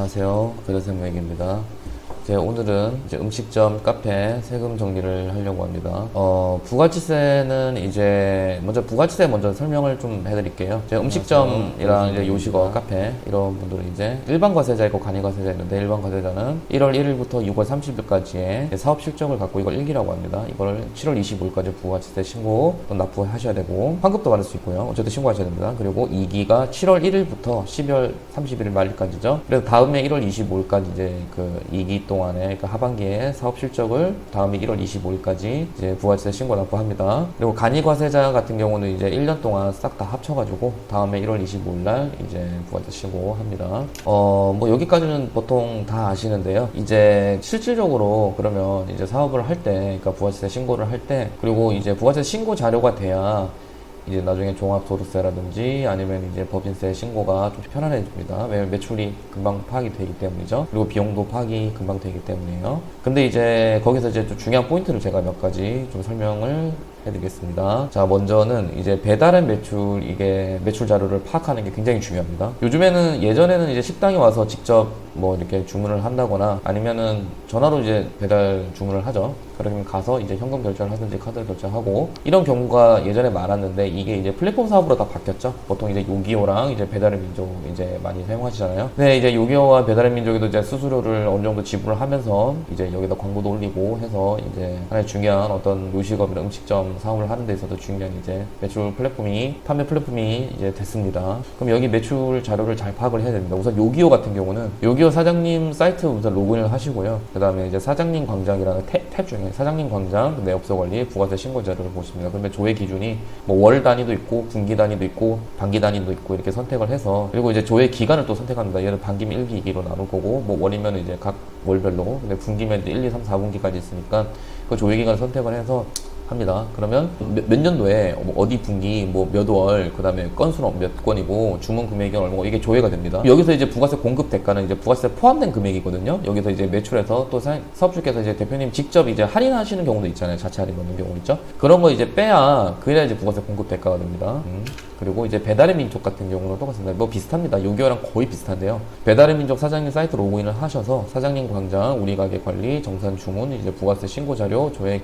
안녕하세요. 그릇세무액입니다. 오늘은 이제 음식점, 카페 세금 정리를 하려고 합니다. 부가치세는 먼저 부가치세 먼저 설명을 좀 해드릴게요. 음식점이랑 이제 요식업, 카페 이런 분들은 이제 일반 과세자 있고 간이 과세자 있는데, 일반 과세자는 1월 1일부터 6월 30일까지의 사업 실적을 갖고 이걸 일기라고 합니다. 이걸 7월 25일까지 부가치세 신고 또 납부하셔야 되고, 환급도 받을 수 있고요. 어쨌든 신고하셔야 됩니다. 그리고 2기가 7월 1일부터 12월 31일 말일까지죠. 그래서 다음에 1월 25일까지 이제 그 2기 동안에, 그러니까 하반기에 사업 실적을 다음에 1월 25일까지 이제 부가치세 신고 납부합니다. 그리고 간이과세자 같은 경우는 이제 1년 동안 싹 다 합쳐가지고 다음에 1월 25일날 이제 부가치세 신고합니다. 뭐 여기까지는 보통 다 아시는데요. 이제 실질적으로 그러면 이제 사업을 할 때, 그러니까 부가치세 신고를 할 때, 그리고 이제 부가치세 신고 자료가 돼야 이제 나중에 종합소득세라든지 아니면 이제 법인세 신고가 좀 편안해집니다. 왜냐면 매출이 금방 파악이 되기 때문이죠. 그리고 비용도 파악이 금방 되기 때문이에요. 근데 이제 거기서 이제 좀 중요한 포인트를 제가 몇 가지 좀 설명을 해드리겠습니다. 자, 먼저는 이제 배달의 매출, 이게 매출 자료를 파악하는 게 굉장히 중요합니다. 예전에는 이제 식당에 와서 직접 뭐 이렇게 주문을 한다거나 아니면은 전화로 이제 배달 주문을 하죠. 그러면 가서 이제 현금 결제를 하든지 카드 결제하고, 이런 경우가 예전에 많았는데 이게 이제 플랫폼 사업으로 다 바뀌었죠. 보통 이제 요기요랑 이제 배달의 민족 이제 많이 사용하시잖아요. 근데 이제 요기요와 배달의 민족에도 이제 수수료를 어느 정도 지불을 하면서 이제 여기다 광고도 올리고 해서 이제 하나의 중요한 어떤 요식업이나 음식점 사업을 하는 데 있어서 중요한 이제 매출 플랫폼이, 판매 플랫폼이 이제 됐습니다. 그럼 여기 매출 자료를 잘 파악을 해야 됩니다. 우선 요기요 같은 경우는 요기요 사장님 사이트 우선 로그인을 하시고요. 그 다음에 이제 사장님 광장이라는 탭 중에 사장님 광장 내역서 관리 부가세 신고 자료를 보십니다. 그러면 조회 기준이 뭐 월 단위도 있고 분기 단위도 있고 반기 단위도 있고 이렇게 선택을 해서, 그리고 이제 조회 기간을 또 선택합니다. 얘는 반기면 1기, 2기로 나눌 거고, 뭐 월이면 이제 각 월별로, 근데 분기면 이제 1, 2, 3, 4분기까지 있으니까 그 조회 기간을 선택을 해서 합니다. 그러면 몇 년도에 어디 분기 뭐 몇 월, 그 다음에 건수는 몇 건이고 주문 금액이 얼마고, 이게 조회가 됩니다. 여기서 이제 부가세 공급 대가는 이제 부가세 포함된 금액이거든요. 여기서 이제 매출에서 또 사업주께서 이제 대표님 직접 이제 할인하시는 경우도 있잖아요. 자체 할인 받는 경우 있죠. 그런 거 이제 빼야, 그래야 이제 부가세 공급 대가가 됩니다. 그리고 이제 배달의 민족 같은 경우는 똑같습니다. 뭐 비슷합니다. 요기요랑 거의 비슷한데요. 배달의 민족 사장님 사이트 로그인을 하셔서 사장님 광장, 우리 가게 관리, 정산 주문, 이제 부가세 신고 자료, 조회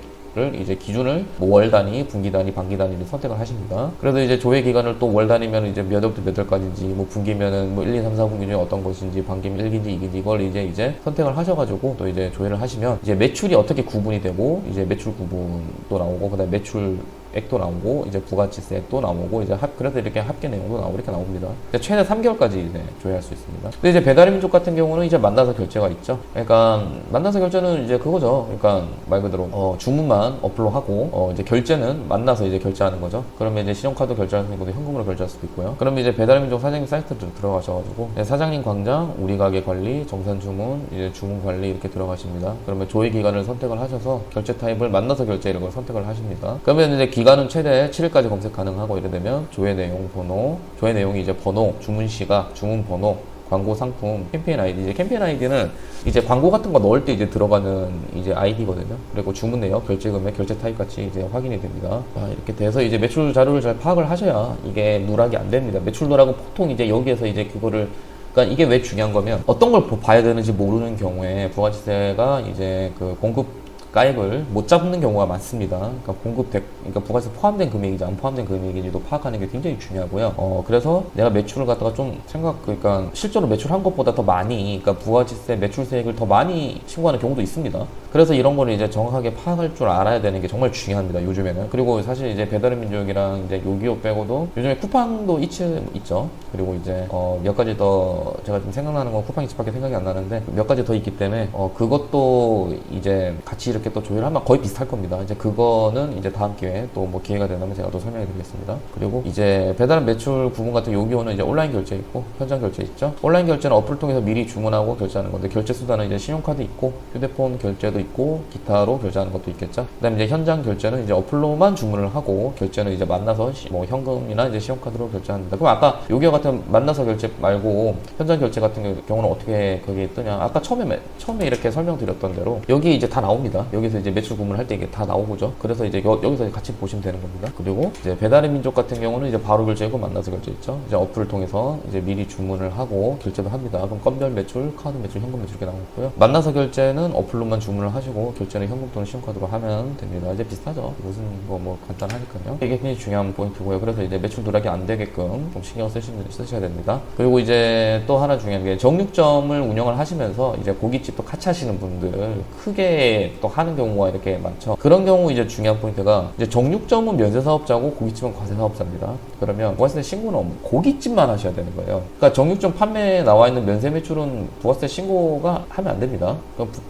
이제 기준을 뭐 월 단위, 분기 단위, 반기 단위를 선택을 하십니다. 그래서 이제 조회 기간을 또 월 단위면 이제 몇 월부터 몇 월까지인지, 뭐 분기면은 뭐 1, 2, 3, 4분기 중에 어떤 것인지, 반기면 1기인지 2기인지 이걸 이제 선택을 하셔가지고 또 이제 조회를 하시면 이제 매출이 어떻게 구분이 되고, 이제 매출 구분도 나오고, 그다음에 매출 액도 나오고, 이제 부가치세 액도 나오고, 이제 그래서 이렇게 합계 내용도 나오고 이렇게 나옵니다. 최대 3개월까지 이제 조회할 수 있습니다. 근데 이제 배달의 민족 같은 경우는 이제 만나서 결제가 있죠. 그러니까 만나서 결제는 이제 그거죠. 그러니까 말 그대로 주문만 업로드하고 이제 결제는 만나서 이제 결제하는 거죠. 그러면 이제 신용카드 결제할 수 있고 현금으로 결제할 수도 있고요. 그러면 이제 배달의 민족 사장님 사이트로 들어가셔가지고 사장님 광장, 우리 가게 관리, 정산 주문, 이제 주문 관리 이렇게 들어가십니다. 그러면 조회 기간을 선택을 하셔서 결제 타입을 만나서 결제 이런 걸 선택을 하십니다. 그러면 이제 기간은 최대 7일까지 검색 가능하고, 이래 되면 조회 내용 번호, 조회 내용이 이제 번호, 주문 시각, 주문 번호, 광고 상품, 캠페인 아이디. 이제 캠페인 아이디는 이제 광고 같은 거 넣을 때 이제 들어가는 이제 아이디거든요. 그리고 주문 내역, 결제 금액, 결제 타입 같이 이제 확인이 됩니다. 이렇게 돼서 이제 매출 자료를 잘 파악을 하셔야 이게 누락이 안 됩니다. 매출 누락은 보통 이제 여기에서 이제 그거를, 그러니까 이게 왜 중요한 거면 어떤 걸 봐야 되는지 모르는 경우에 부가치세가 이제 그 공급 가액을 못 잡는 경우가 많습니다. 그러니까 그러니까 부가세 포함된 금액인지 안 포함된 금액인지도 파악하는 게 굉장히 중요하고요. 그래서 내가 매출을 갖다가 좀 그러니까 실제로 매출한 것보다 더 많이, 그러니까 부가치세 매출세액을 더 많이 신고하는 경우도 있습니다. 그래서 이런 거를 이제 정확하게 파악할 줄 알아야 되는 게 정말 중요합니다. 요즘에는. 그리고 사실 이제 배달의 민족이랑 이제 요기요 빼고도 요즘에 쿠팡도 있죠. 그리고 이제 몇 가지 더 제가 좀 생각나는 건 쿠팡이 집밖에 생각이 안 나는데 몇 가지 더 있기 때문에 그것도 이제 같이 이렇게 또 조회를 하면 거의 비슷할 겁니다. 이제 그거는 이제 다음 기회에 또 뭐 기회가 된다면 제가 또 설명해 드리겠습니다. 그리고 이제 배달 매출 구분 같은 요기요는 이제 온라인 결제 있고 현장 결제 있죠. 온라인 결제는 어플을 통해서 미리 주문하고 결제하는 건데, 결제 수단은 이제 신용카드 있고 휴대폰 결제도 있고 기타로 결제하는 것도 있겠죠. 그다음에 이제 현장 결제는 이제 어플로만 주문을 하고, 결제는 이제 만나서 뭐 현금이나 이제 신용카드로 결제합니다. 그럼 아까 요기요 같은 만나서 결제 말고 현장 결제 같은 경우는 어떻게 그게 뜨냐? 아까 처음에 이렇게 설명드렸던 대로 여기 이제 다 나옵니다. 여기서 이제 매출 구분을 할 때 이게 다 나오고죠. 그래서 이제 여기서 같이 보시면 되는 겁니다. 그리고 이제 배달의 민족 같은 경우는 이제 바로 결제고 만나서 결제 있죠. 이제 어플을 통해서 이제 미리 주문을 하고 결제도 합니다. 그럼 건별 매출, 카드 매출, 현금 매출 이렇게 나오고요. 만나서 결제는 어플로만 주문을 하시고 결제는 현금 또는 신용카드로 하면 됩니다. 이제 비슷하죠. 무슨 뭐 간단하니까요. 이게 굉장히 중요한 포인트고요. 그래서 이제 매출 누락이 안 되게끔 좀 신경 쓰셔야 됩니다. 그리고 이제 또 하나 중요한 게 정육점을 운영을 하시면서 이제 고깃집도 같이 하시는 분들 크게 또 하는 경우가 이렇게 많죠. 그런 경우 이제 중요한 포인트가 이제 정육점은 면세 사업자고 고깃집은 과세 사업자입니다. 그러면 부가세 신고는 고깃집만 하셔야 되는 거예요. 그러니까 정육점 판매에 나와 있는 면세 매출은 부가세 신고가 하면 안 됩니다.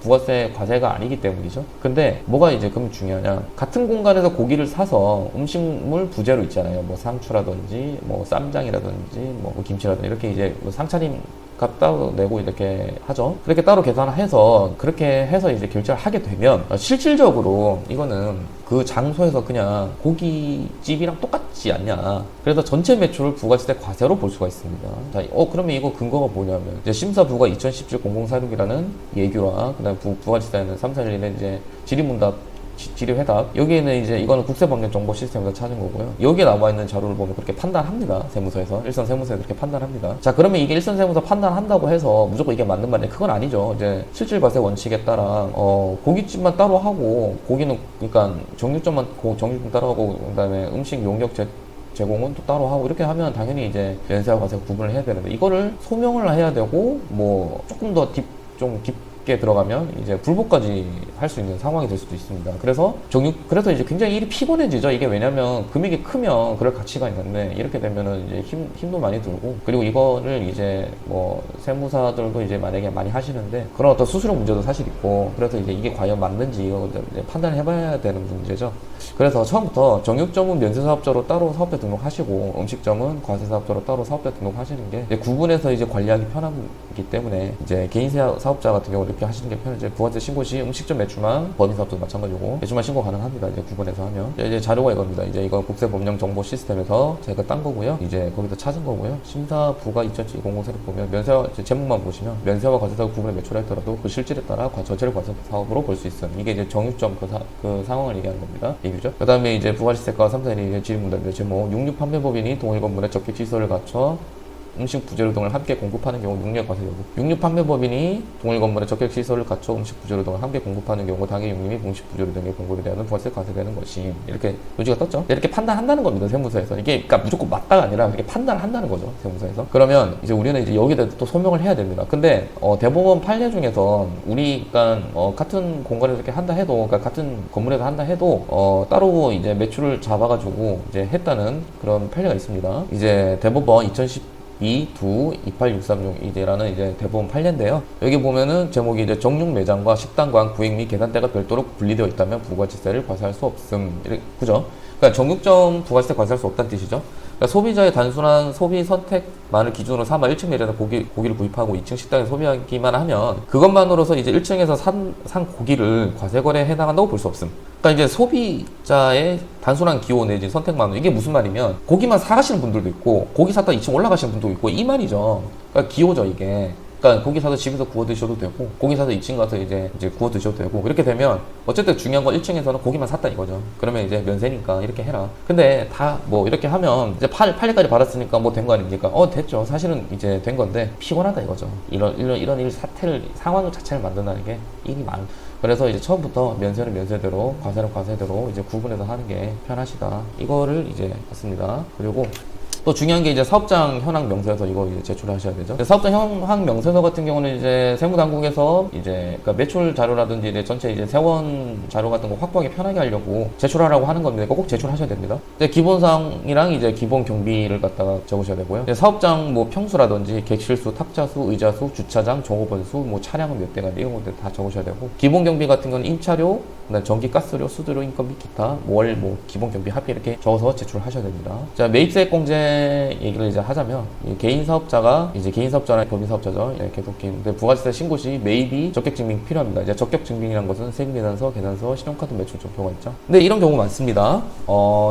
부가세 과세가 아니기 때문이죠. 근데 뭐가 이제 그럼 중요하냐? 같은 공간에서 고기를 사서 음식물 부재로 있잖아요. 뭐 상추라든지 뭐 쌈장이라든지 뭐 김치라든지 이렇게 이제 뭐 상차림 값 따로 내고 이렇게 하죠. 그렇게 따로 계산해서 그렇게 해서 이제 결제를 하게 되면 실질적으로 이거는 그 장소에서 그냥 고깃집이랑 똑같지 않냐. 그래서 전체 매출을 부가세 과세로 볼 수가 있습니다. 자, 그러면 이거 근거가 뭐냐면 이제 심사부가 2017-0046이라는 예규와 그다음에 부가지사에는 341에 이제 질의문답 질의회답 여기에는 이제 이거는 국세법령정보 시스템에서 찾은 거고요. 여기에 나와 있는 자료를 보면 그렇게 판단합니다. 세무서에서 일선 세무서에서 그렇게 판단합니다. 자, 그러면 이게 일선 세무서 판단한다고 해서 무조건 이게 맞는 말이냐? 그건 아니죠. 이제 실질과세 원칙에 따라 고깃집만 따로 하고 고기는 그러니까 정육점만 정육점 따로 하고 그다음에 음식 용역 제공은 또 따로 하고 이렇게 하면 당연히 이제 면세와 과세 구분을 해야 되는데 이거를 소명을 해야 되고 뭐 조금 더 깊게 들어가면 이제 불복까지 할 수 있는 상황이 될 수도 있습니다. 그래서 그래서 이제 굉장히 일이 피곤해지죠. 이게 왜냐면 금액이 크면 그럴 가치가 있는데 이렇게 되면은 이제 힘도 많이 들고 그리고 이거를 이제 뭐 세무사들도 이제 만약에 많이 하시는데 그런 어떤 수수료 문제도 사실 있고 그래서 이제 이게 과연 맞는지 이거 판단을 해봐야 되는 문제죠. 그래서 처음부터 정육점은 면세사업자로 따로 사업자 등록하시고 음식점은 과세사업자로 따로 사업자 등록하시는 게 이제 구분해서 이제 관리하기 편하기 때문에 이제 개인 사업자 같은 경우 이렇게 하시는 게 편하죠. 부가세 신고 시 음식점 매출만 법인사업도 마찬가지고 매출만 신고 가능합니다. 이제 구분해서 하면 이제 자료가 이겁니다. 이제 이거 국세법령정보 시스템에서 제가 딴 거고요. 이제 거기서 찾은 거고요. 심사부가 2017-0046 보면 면세와 제목만 보시면 면세와 과세사업 구분의 매출을 했더라도 그 실질에 따라 전체를 과세 사업으로 볼 수 있음. 이게 이제 정육점 그 상황을 얘기하는 겁니다. 얘기죠. 그 다음에 이제 부가시세가 341의 질의문답의 제목 육류 판매법인이 동일 건물에 적격 시설을 갖춰 음식 부재료 등을 함께 공급하는 경우 육류 과세 여부. 육류 판매법인이 동일 건물에 적격 시설을 갖춰 음식 부재료 등을 함께 공급하는 경우 당해 육류 및 음식 부재료 등의 공급에 대한 부가세 과세되는 것이 이렇게 요지가 떴죠. 이렇게 판단한다는 겁니다. 세무서에서 이게 그러니까 무조건 맞다가 아니라 이렇게 판단한다는 거죠. 세무서에서. 그러면 이제 우리는 이제 여기에 대해서 또 소명을 해야 됩니다. 근데 대법원 판례 중에서 우리 그러니까 같은 공간에서 이렇게 한다 해도 그러니까 같은 건물에서 한다 해도 따로 이제 매출을 잡아가지고 이제 했다는 그런 판례가 있습니다. 이제 대법원 2863이라는 이제 대법원 판례인데요. 여기 보면은 제목이 이제 정육 매장과 식당과 구획 및 계산대가 별도로 분리되어 있다면 부가지세를 과세할 수 없음. 그죠? 그러니까 정육점 부가세 과세할 수 없다는 뜻이죠. 그러니까 소비자의 단순한 소비 선택만을 기준으로 삼아 1층 내려서 고기를 구입하고 2층 식당에 소비하기만 하면 그것만으로서 이제 1층에서 산 고기를 과세 거래에 해당한다고 볼 수 없음. 그러니까 이제 소비자의 단순한 기호 내지 선택만으로 이게 무슨 말이면 고기만 사가시는 분들도 있고 고기 샀다 2층 올라가시는 분도 있고 이 말이죠. 그러니까 기호죠 이게. 그러니까 고기 사서 집에서 구워 드셔도 되고 고기 사서 2층 가서 이제 구워 드셔도 되고 이렇게 되면 어쨌든 중요한 건 1층에서는 고기만 샀다 이거죠. 그러면 이제 면세니까 이렇게 해라. 근데 다 뭐 이렇게 하면 이제 판례까지 받았으니까 뭐 된 거 아닙니까? 됐죠. 사실은 이제 된 건데 피곤하다 이거죠. 이런 일 상황 자체를 만든다는 게 일이 많은. 그래서 이제 처음부터 면세는 면세대로 과세는 과세대로 이제 구분해서 하는 게 편하시다. 이거를 이제 봤습니다. 그리고 또 중요한 게 이제 사업장 현황 명세서 이거 이제 제출하셔야 되죠. 사업장 현황 명세서 같은 경우는 이제 세무당국에서 이제 그러니까 매출 자료라든지 이제 전체 이제 세원 자료 같은 거 확보하기 편하게 하려고 제출하라고 하는 겁니다. 꼭 제출하셔야 됩니다. 이제 기본사항이랑 이제 기본 경비를 갖다가 적으셔야 되고요. 이제 사업장 뭐 평수라든지 객실수, 탁자수, 의자수, 주차장, 종업원수, 뭐 차량은 몇 대가 이런 것들 다 적으셔야 되고 기본 경비 같은 건 임차료, 그다음 전기, 가스료, 수수료, 인건비, 기타, 월 뭐 기본 경비 합의 이렇게 적어서 제출하셔야 됩니다. 자, 매입세액 공제 얘기를 이제 하자면 개인 사업자가 이제 개인 사업자나 법인 사업자죠. 계속 근데 부가세세 신고 시 매입이 적격 증빙 필요합니다. 이제 적격 증빙이란 것은 세금계산서, 계산서, 신용카드 매출 정보가 있죠. 근데 이런 경우 많습니다.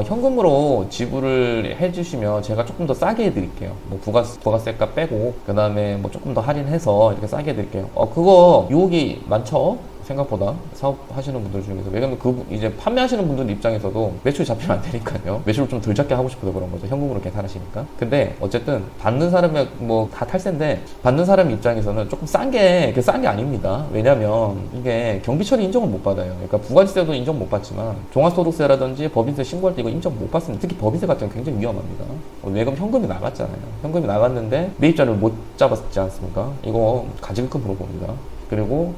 현금으로 지불을 해주시면 제가 조금 더 싸게 해드릴게요. 뭐 부가세값 빼고 그 다음에 뭐 조금 더 할인해서 이렇게 싸게 해드릴게요. 그거 유혹이 많죠. 생각보다 사업하시는 분들 중에서. 왜냐면 이제 판매하시는 분들 입장에서도 매출이 잡히면 안 되니까요. 매출을 좀 덜 잡게 하고 싶어서 그런 거죠. 현금으로 계산하시니까. 근데 어쨌든 받는 사람의 뭐 다 탈세인데, 받는 사람 입장에서는 조금 싼 게 아닙니다. 왜냐면 이게 경비처리 인정을 못 받아요. 그러니까 부가지세도 인정 못 받지만 종합소득세라든지 법인세 신고할 때 이거 인정 못 받습니다. 특히 법인세 같은 경우 굉장히 위험합니다. 왜냐면 현금이 나갔잖아요. 현금이 나갔는데 매입자를 못 잡았지 않습니까? 이거 가지급금 물어봅니다. 그리고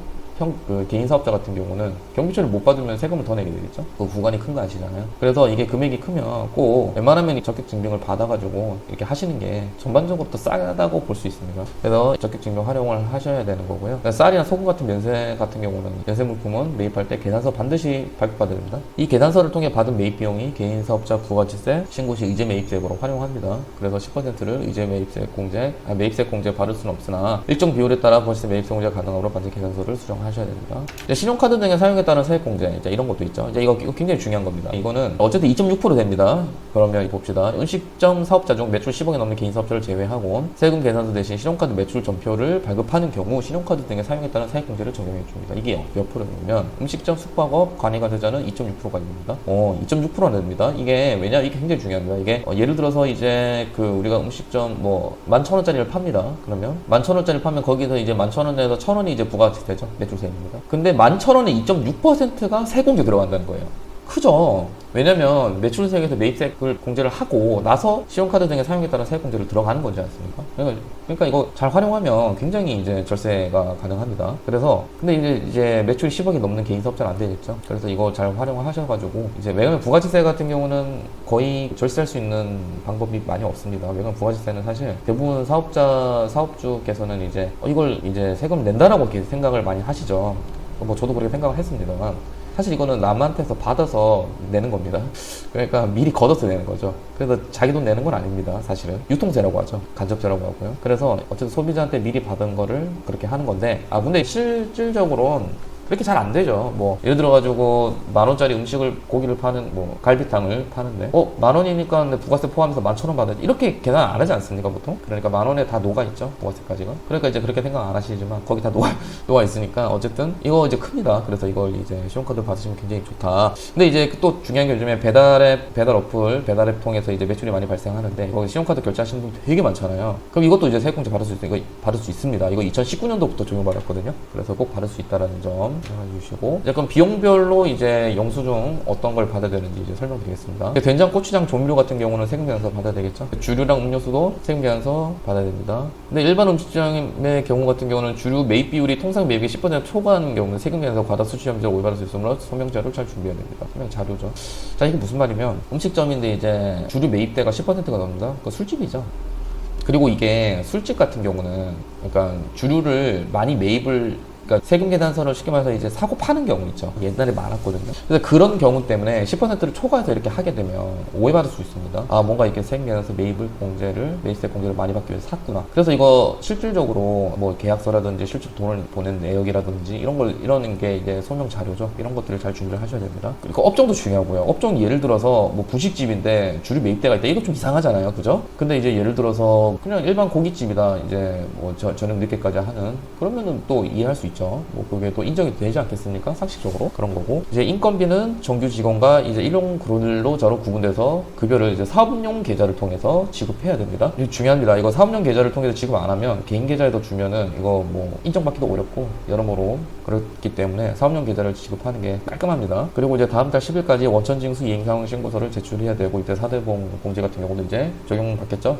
개인 사업자 같은 경우는 경비처를 못 받으면 세금을 더 내게 되겠죠? 그 구간이 큰 거 아시잖아요? 그래서 이게 금액이 크면 꼭 웬만하면 적격증빙을 받아가지고 이렇게 하시는 게 전반적으로 더 싸다고 볼 수 있습니다. 그래서 적격증빙 활용을 하셔야 되는 거고요. 쌀이나 소금 같은 면세 같은 경우는 면세 물품은 매입할 때 계산서 반드시 발급받아야 됩니다. 이 계산서를 통해 받은 매입 비용이 개인 사업자 부가치세 신고 시 의제 매입세액으로 활용합니다. 그래서 10%를 의제 매입세 공제 받을 수는 없으나 일정 비율에 따라 부가치세 매입세 공제가 가능하므로 반드시 계산서를 수정하셔야 됩니다. 이제 신용카드 등의 사용에 따른 세액공제, 이제 이런 것도 있죠. 이제 이거 굉장히 중요한 겁니다. 이거는 어쨌든 2.6% 됩니다. 그러면 봅시다. 음식점 사업자 중 매출 10억이 넘는 개인 사업자를 제외하고 세금 계산서 대신 신용카드 매출 전표를 발급하는 경우 신용카드 등의 사용에 따른 세액공제를 적용해 줍니다. 이게 몇 프로냐면 음식점, 숙박업, 관리과세자는 2.6%가 됩니다. 2.6%가 됩니다. 이게 왜냐? 이게 굉장히 중요합니다. 이게 예를 들어서 이제 우리가 음식점 뭐 11,000원짜리를 팝니다. 그러면 11,000원짜리 파면 거기서 이제 11,000원에서 1,000원이 이제 부가세죠. 매출세입니다. 근데 11,000원에 2.6%가 세공제 들어간다는 거예요. 크죠? 왜냐면 매출세액에서 매입세액을 공제를 하고 나서 신용카드 등의 사용에 따른 세액공제를 들어가는 거지 않습니까? 그러니까 이거 잘 활용하면 굉장히 이제 절세가 가능합니다. 그래서 근데 이제 매출이 10억이 넘는 개인 사업자는 안 되겠죠. 그래서 이거 잘 활용하셔가지고 이제 왜냐면 부가지세 같은 경우는 거의 절세할 수 있는 방법이 많이 없습니다. 왜냐면 부가지세는 사실 대부분 사업주께서는 이제 이걸 이제 세금 낸다라고 이렇게 생각을 많이 하시죠. 뭐 저도 그렇게 생각을 했습니다만 사실 이거는 남한테서 받아서 내는 겁니다. 그러니까 미리 걷어서 내는 거죠. 그래서 자기 돈 내는 건 아닙니다. 사실은 유통세라고 하죠. 간접세라고 하고요. 그래서 어쨌든 소비자한테 미리 받은 거를 그렇게 하는 건데, 근데 실질적으로는 그렇게 잘 안 되죠. 뭐 예를 들어가지고 10,000원짜리 고기를 파는 갈비탕을 파는데 10,000원이니까 근데 부가세 포함해서 11,000원 받아야지, 이렇게 계산 안 하지 않습니까 보통? 그러니까 10,000원에 다 녹아 있죠, 부가세까지가. 그러니까 이제 그렇게 생각 안 하시지만 거기 다 녹아 있으니까 어쨌든 이거 이제 큽니다. 그래서 이걸 이제 신용카드 받으시면 굉장히 좋다. 근데 이제 또 중요한 게 요즘에 배달 앱 통해서 이제 매출이 많이 발생하는데 거기 신용카드 결제하시는 분 되게 많잖아요. 그럼 이것도 이제 세액공제 받을 수 있습니다. 이거 2019년도부터 적용받았거든요. 그래서 꼭 받을 수 있다라는 점 알아주시고, 이제 그럼 비용별로 이제 영수증 어떤 걸 받아야 되는지 이제 설명드리겠습니다. 된장, 고추장, 조미료 같은 경우는 세금계산서 받아야 되겠죠. 주류랑 음료수도 세금계산서 받아야 됩니다. 근데 일반 음식점의 경우 같은 경우는 주류 매입 비율이 통상 매입의 10% 초과하는 경우는 세금계산서 과다 수치점자로 오해받을 수 있으므로 소명자료를 잘 준비해야 됩니다. 소명 자료죠. 자, 이게 무슨 말이면 음식점인데 이제 주류 매입대가 10%가 넘는다? 그거 술집이죠. 그리고 이게 술집 같은 경우는 그러니까 주류를 많이 그러니까 세금 계산서를 쉽게 말해서 이제 사고 파는 경우 있죠. 옛날에 많았거든요. 그래서 그런 경우 때문에 10%를 초과해서 이렇게 하게 되면 오해받을 수 있습니다. 뭔가 이렇게 세금 계산서 매입세 공제를 많이 받기 위해서 샀구나. 그래서 이거 실질적으로 뭐 계약서라든지 실제 돈을 보낸 내역이라든지 이런 게 이제 소명 자료죠. 이런 것들을 잘 준비를 하셔야 됩니다. 그리고 업종도 중요하고요. 업종 예를 들어서 뭐 부식집인데 주류 매입대가 있다. 이거 좀 이상하잖아요. 그죠? 근데 이제 예를 들어서 그냥 일반 고깃집이다. 이제 뭐 저녁 늦게까지 하는, 그러면은 또 이해할 수 있죠. 뭐 그게 또 인정이 되지 않겠습니까? 상식적으로 그런 거고, 이제 인건비는 정규 직원과 이제 일용 근로자로 구분돼서 급여를 이제 사업용 계좌를 통해서 지급해야 됩니다. 이게 중요합니다. 이거 사업용 계좌를 통해서 지급 안 하면 개인 계좌에도 주면은 이거 뭐 인정받기도 어렵고 여러모로 그렇기 때문에 사업용 계좌를 지급하는 게 깔끔합니다. 그리고 이제 다음 달 10일까지 원천징수 이행상황 신고서를 제출해야 되고, 이때 4대 공제 같은 경우는 이제 적용받겠죠.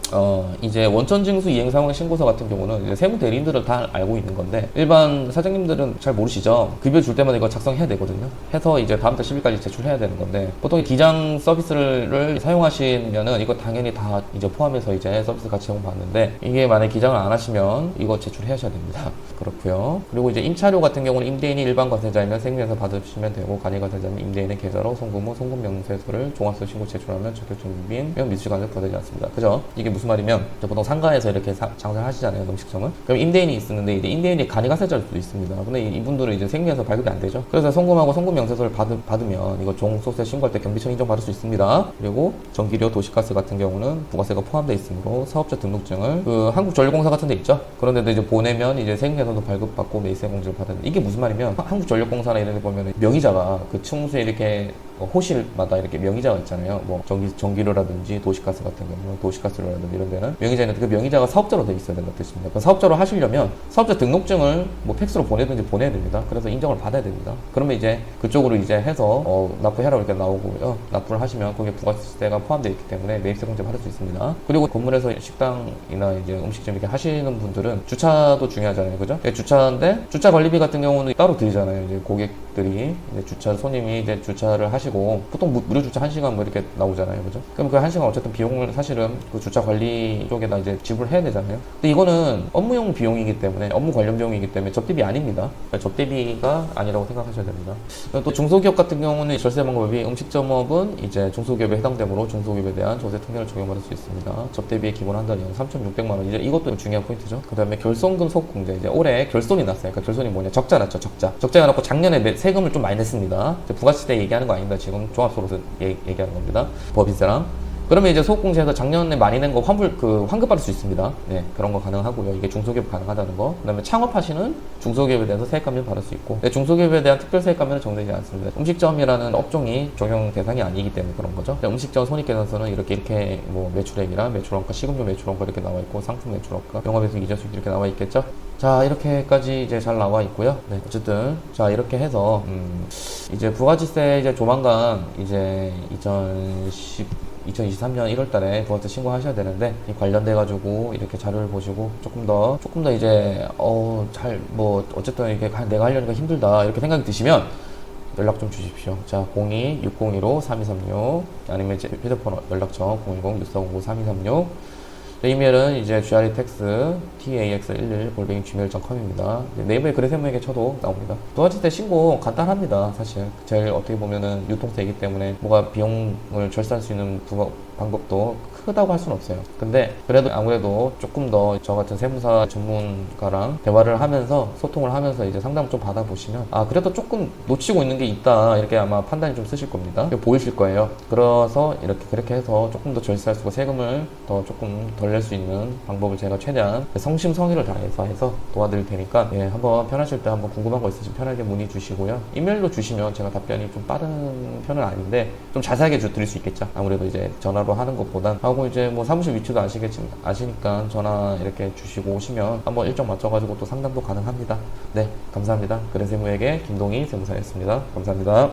이제 원천징수 이행상황 신고서 같은 경우는 이제 세무 대리인들은 다 알고 있는 건데 일반 사장님들은 잘 모르시죠. 급여 줄 때마다 이거 작성해야 되거든요. 해서 이제 다음 달 10일까지 제출해야 되는 건데, 보통 기장 서비스를 사용하시면은 이거 당연히 다 이제 포함해서 이제 서비스 같이 제공받는데, 이게 만약에 기장을 안 하시면 이거 제출하셔야 됩니다. 그렇고요. 그리고 이제 임차료 같은 경우는 임대인이 일반 과세자이면 세금에서 받으시면 되고, 간이 과세자면 임대인의 계좌로 송금 후 송금 명세서를 종합서 신고 제출하면 적격증빙 미수시 간섭 부과되지 않습니다. 그죠? 이게 무슨 말이면 보통 상가에서 이렇게 장사를 하시잖아요, 음식점은. 그럼 임대인이 있었는데 이제 임대인이 간이 과세자일 수도 있습니다. 있습니다. 근데 이분들은 이제 생계에서 발급이 안 되죠. 그래서 송금하고 송금 명세서를 받으면 이거 종소세 신고할 때 경비청 인정받을 수 있습니다. 그리고 전기료, 도시가스 같은 경우는 부가세가 포함되어 있으므로 사업자 등록증을 그 한국전력공사 같은 데 있죠. 그런데도 이제 보내면 이제 생계에서도 발급받고 매입세 공제를 받아야 돼. 이게 무슨 말이면 한국전력공사나 이런 데 보면 명의자가 그 층수에 이렇게 호실마다 이렇게 명의자가 있잖아요. 뭐 전기료라든지 도시가스 같은 경우는 도시가스료라든지 이런 데는 명의자는 그 명의자가 사업자로 돼 있어야 된다는 뜻입니다. 그 사업자로 하시려면 사업자 등록증을 뭐 팩스로 보내든지 보내야 됩니다. 그래서 인정을 받아야 됩니다. 그러면 이제 그쪽으로 이제 해서 납부해라 이렇게 나오고요. 납부를 하시면 거기에 부가세가 포함되어 있기 때문에 매입세 공제 받을 수 있습니다. 그리고 건물에서 식당이나 이제 음식점 이렇게 하시는 분들은 주차도 중요하잖아요. 그죠? 주차인데 주차 관리비 같은 경우는 따로 드리잖아요. 이제 고객들이 이제 주차 손님이 이제 주차를 하시고 보통 무료 주차 1시간 뭐 이렇게 나오잖아요. 그죠? 그럼 그 1시간 어쨌든 비용을 사실은 그 주차 관리 쪽에다 이제 지불을 해야 되잖아요. 근데 이거는 업무용 비용이기 때문에 업무 관련 비용이기 때문에 접대비 아닙니다. 접대비가 아니라고 생각하셔야 됩니다. 또 중소기업 같은 경우는 절세 방법이 음식점업은 이제 중소기업에 해당되므로 중소기업에 대한 조세 특례를 적용받을 수 있습니다. 접대비의 기본 한도는 연 3,600만 원. 이제 이것도 중요한 포인트죠. 그 다음에 결손금 소공제. 이제 올해 결손이 났어요. 그러니까 결손이 뭐냐? 적자 났죠. 적자가 났고 작년에 세금을 좀 많이 냈습니다. 부가세 얘기하는 거 아닙니다. 지금 종합소득세 얘기하는 겁니다. 법인세랑. 그러면 이제 소득공제에서 작년에 많이 낸 거 환급 받을 수 있습니다. 네, 그런 거 가능하고요. 이게 중소기업 가능하다는 거. 그 다음에 창업하시는 중소기업에 대해서 세액감면 받을 수 있고, 네, 중소기업에 대한 특별 세액감면은 정되지 않습니다. 음식점이라는 업종이 적용 대상이 아니기 때문에 그런 거죠. 음식점 손익계산서는 이렇게 뭐 매출액이랑 매출원가, 식음료 매출원가 이렇게 나와 있고, 상품 매출원가, 영업에서 이자 수익 이렇게 나와 있겠죠. 자, 이렇게까지 이제 잘 나와 있고요. 네, 어쨌든 자 이렇게 해서 이제 부가지세 이제 조만간 이제 2023년 1월달에 부가세 신고하셔야 되는데 이 관련돼가지고 이렇게 자료를 보시고 조금 더 이제 어쨌든 이렇게 내가 하려니까 힘들다 이렇게 생각이 드시면 연락 좀 주십시오. 자, 02-601-3236 아니면 제 휴대폰 연락처 010-6409-3236 이메일은 이제 GRETax tax11@gmail.com입니다. 네이버에 그래세무에게 쳐도 나옵니다. 부가지세 신고 간단합니다. 사실 제일 어떻게 보면은 유통세이기 때문에 뭐가 비용을 절세할 수 있는 방법도 크다고 할 수는 없어요. 근데 그래도 아무래도 조금 더 저 같은 세무사 전문가랑 대화를 하면서 소통을 하면서 이제 상담을 좀 받아보시면 그래도 조금 놓치고 있는 게 있다 이렇게 아마 판단이 좀 쓰실 겁니다. 보이실 거예요. 그래서 그렇게 해서 조금 더 절세할 수 있고 세금을 더 조금 덜 낼 수 있는 방법을 제가 최대한 성심성의를 다해서 도와드릴 테니까 한번 편하실 때 한번 궁금한 거 있으시면 편하게 문의 주시고요. 이메일로 주시면 제가 답변이 좀 빠른 편은 아닌데 좀 자세하게 드릴 수 있겠죠. 아무래도 이제 전화로 하는 것보단 하고 이제 뭐 사무실 위치도 아시니까 전화 이렇게 주시고 오시면 한번 일정 맞춰가지고 또 상담도 가능합니다. 네, 감사합니다. 그랜세무에게 김동희 세무사였습니다. 감사합니다.